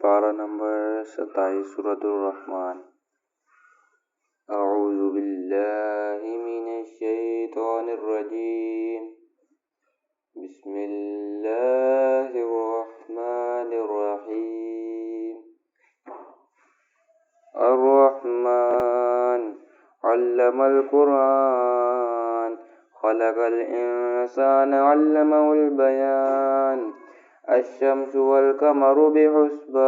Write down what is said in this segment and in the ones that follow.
पारा नंबर 27 सूरतुर रहमान। अऊज़ु बिल्लाहि मिनश शैतानिर रजीम। बिस्मिल्लाहिर रहमानिर रहीम। अर्रहमान अल्लमल कुरान खलक़ल इंसान अल्लमहुल बयान। अश्शम्सु वल क़मरु बिहुस्बान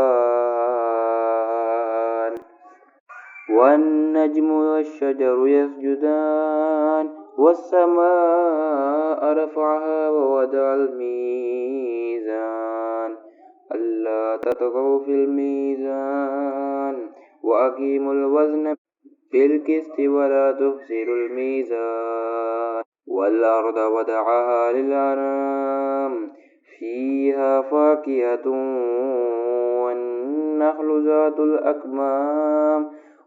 वन्नज्मु वश्शजरु यस्जुदान वस्समाअ रफ़अहा ववदअल मीज़ान अल्ला ततग़ौ फ़िल मीज़ान वअक़ीमुल वज़्न बिल क़िस्ति वला तुख़्सिरुल मीज़ान वल अर्ज़ वदअहा लिल अनाम फ़ीहा फ़ाकिहतुन वन्नख़्लु ज़ातुल अकमाम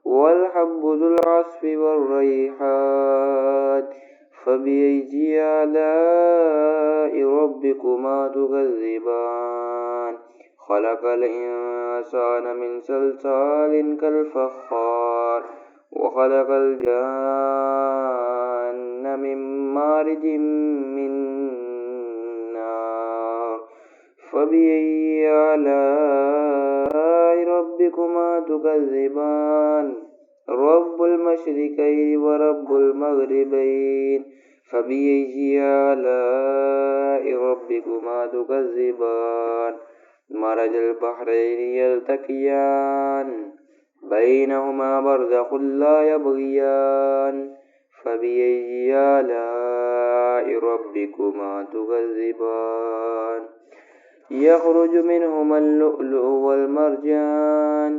वल्हब्बु ज़ुल अस्फ़ि वर्रैहान फ़बिअय्यि आलाइ रब्बिकुमा तुकज़्ज़िबान। खलक़ल इंसान मिन सलसालिन कल्फ़ख़्ख़ार वखलक़ल जान्न मिन मारिजिम मिन नार फ़बिअय्यि आलाइ रब्बिकुमा तुकज़्ज़िबान। रब्बुल मशरिक़ैनि व रब्बुल मग़रिबैनि फ़बिअय्यि आलाइ रब्बिकुमा तुकज़्ज़िबान। मरजल बहरैनि यल्तक़ियान बैनहुमा बरज़ख़ुन ला यबग़ियान फ़बिअय्यि आलाइ रब्बिकुमा तुकज़्ज़िबान। यख़रुजु मिनहुमा लुअ्लुअु वल मरजान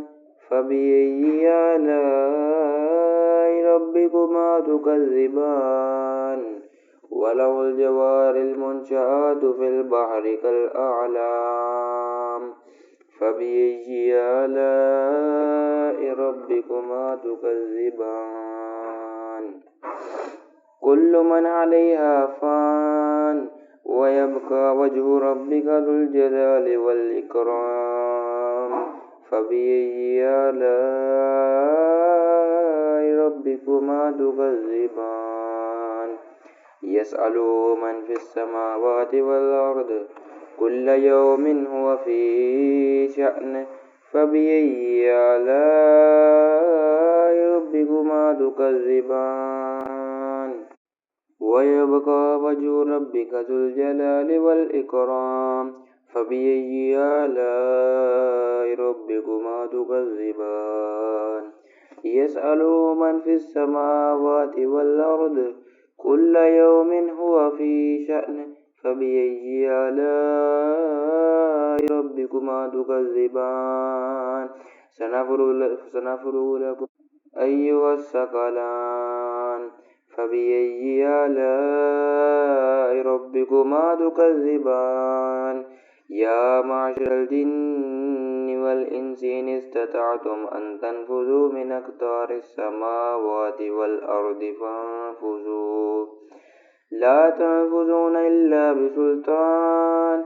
फ़बिअय्यि आलाइ रब्बिकुमा तुकज़्ज़िबान। वलहुल जवारिल मुनशआतु फ़िल बहरि कलअअलाम फ़बिअय्यि आलाइ रब्बिकुमा तुकज़्ज़िबान। कुल्लु मन अलैहा फ़ान वयब्क़ा वज्हु रब्बिका ज़ुल जलालि वल इकराम फ़बिअय्यि आलाइ रब्बिकुमा तुकज़्ज़िबान। यसअलुहु मन फ़िस समावाति वल अर्द कुल्ल यौमिन हुवा फ़ी शअन फ़बिअय्यि आलाइ रब्बिकुमा तुकज़्ज़िबान। वयब्क़ा वज्हु रब्बिका ज़ुल जलालि वल इकराम फ़बिअय्यि आलाइ रब्बिकुमा तुकज़्ज़िबान। यसअलुहु मन फ़िस समावाति वल अर्द कुल्ल यौमिन हुवा फ़ी शअन फ़बिअय्यि आलाइ रब्बिकुमा तुकज़्ज़िबान। सनफ़्रुग़ु लकुम अय्युहस्सक़लान फ़बिअय्यि आलाइ रब्बिकुमा तुकज़्ज़िबान। या मअशरल जिन्नि वल इंसि इन इस्ततअतुम अन तन्फ़ुज़ू मिन अक़तारिस समावाति वल अर्दि फ़न्फ़ुज़ू ला तन्फ़ुज़ून इल्ला बिसुल्तान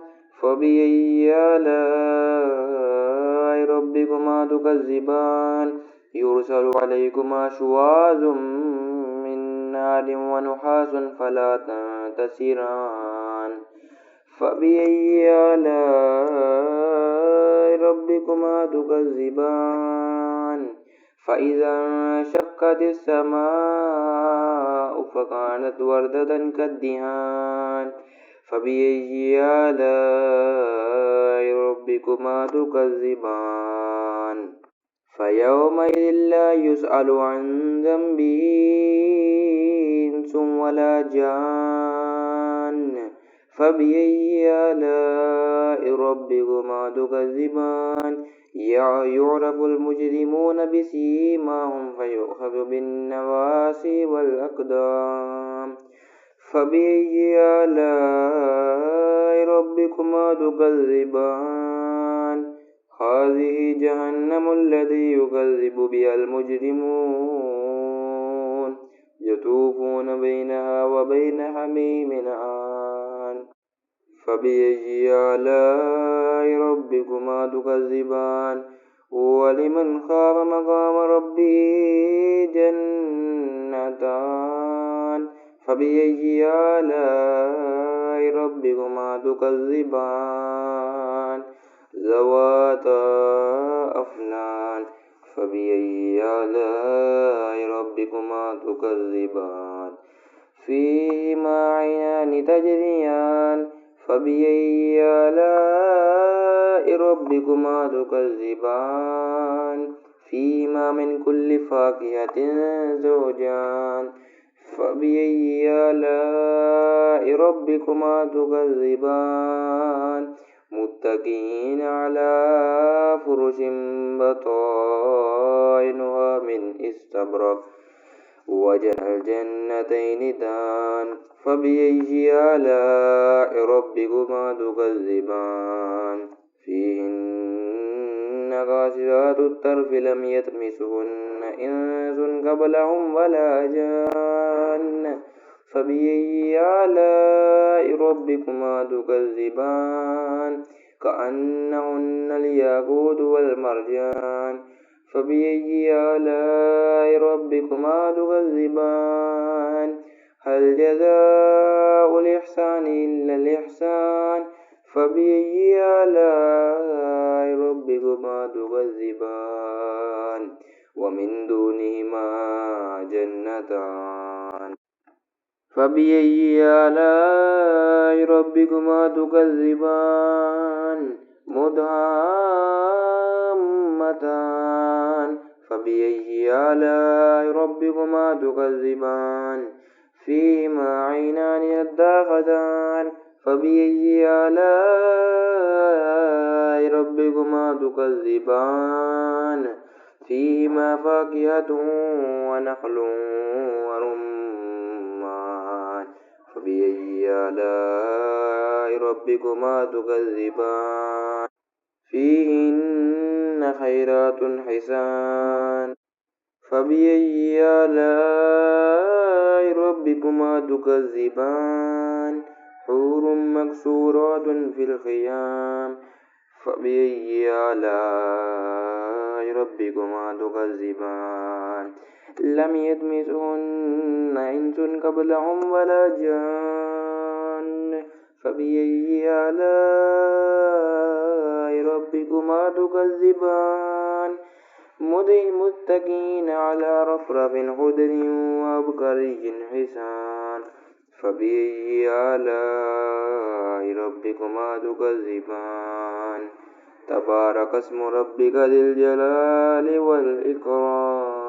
फ़बिअय्यि आलाइ रब्बिकुमा तुकज़्ज़िबान। युरसलु अलैकुमा शुवाज़ुम मिन नारिन व नुहासुन फ़ला तंतसिरान फ़बिअय्यि आलाइ रब्बिकुमा तुकज़्ज़िबान। फ़इज़ा इंशक़्क़तिस समाअु फ़कानत वरदतन कद्दिहान फ़बिअय्यि आलाइ रब्बिकुमा तुकज़्ज़िबान। फ़यौमइज़िन ला युसअलु अन ज़ंबिही इंसुन वला जान फ़बिअय्यि आलाइ रब्बिकुमा तुकज़्ज़िबान। युअरफ़ुल मुजरिमून बिसीमाहुम फ़युख़ज़ु बिन्नवासिय वल अक़दाम फ़बिअय्यि आलाइ रब्बिकुमा तुकज़्ज़िबान। हाज़िहि जहन्नमु अल्लती युकज़्ज़िबु बिहल मुजरिमून यतूफ़ून बैनहा व बैन हमीमिन आन فبأي آلاء ربكما تكذبان ولمن خاف مقام ربه جنتان فبأي آلاء ربكما تكذبان ذواتا أفنان فبأي آلاء ربكما تكذبان فيهما عينان تجريان فبأي آلاء ربكما تكذبان فيهما من كل فاكهة زوجان فبأي آلاء ربكما تكذبان متكئين على فرش بطائنها من استبرق وجنى الجنتين دان فبأي آلاء ربكما تكذبان فيهن قاصرات الطرف لم يطمثهن إنس قبلهم ولا جان فبأي آلاء ربكما تكذبان كأنهن الياقوت والمرجان فبأي آلاء ربكما تكذبان هل جزاء الإحسان إلا الإحسان فبأي آلاء ربكما تكذبان ومن دونهما جنتان فبأي آلاء ربكما تكذبان مدهامتان فبأي آلاء ربكما تكذبان فيهما عينان نضاختان فبأي آلاء ربكما تكذبان فيهما فاكهة ونخل ورمان فبأي آلاء ربكما تكذبان فيهن خيرات حسان فبأي آلاء ربكما تكذبان حور مقصورات في الخيام فبأي آلاء ربكما تكذبان لم يطمثهن إنس قبلهم ولا جان فبأي آلاء ربكما تكذبان متكئين على رفرف خضر وعبقري حسان فبأي آلاء ربكما تكذبان تبارك اسم ربك ذي الجلال والإكرام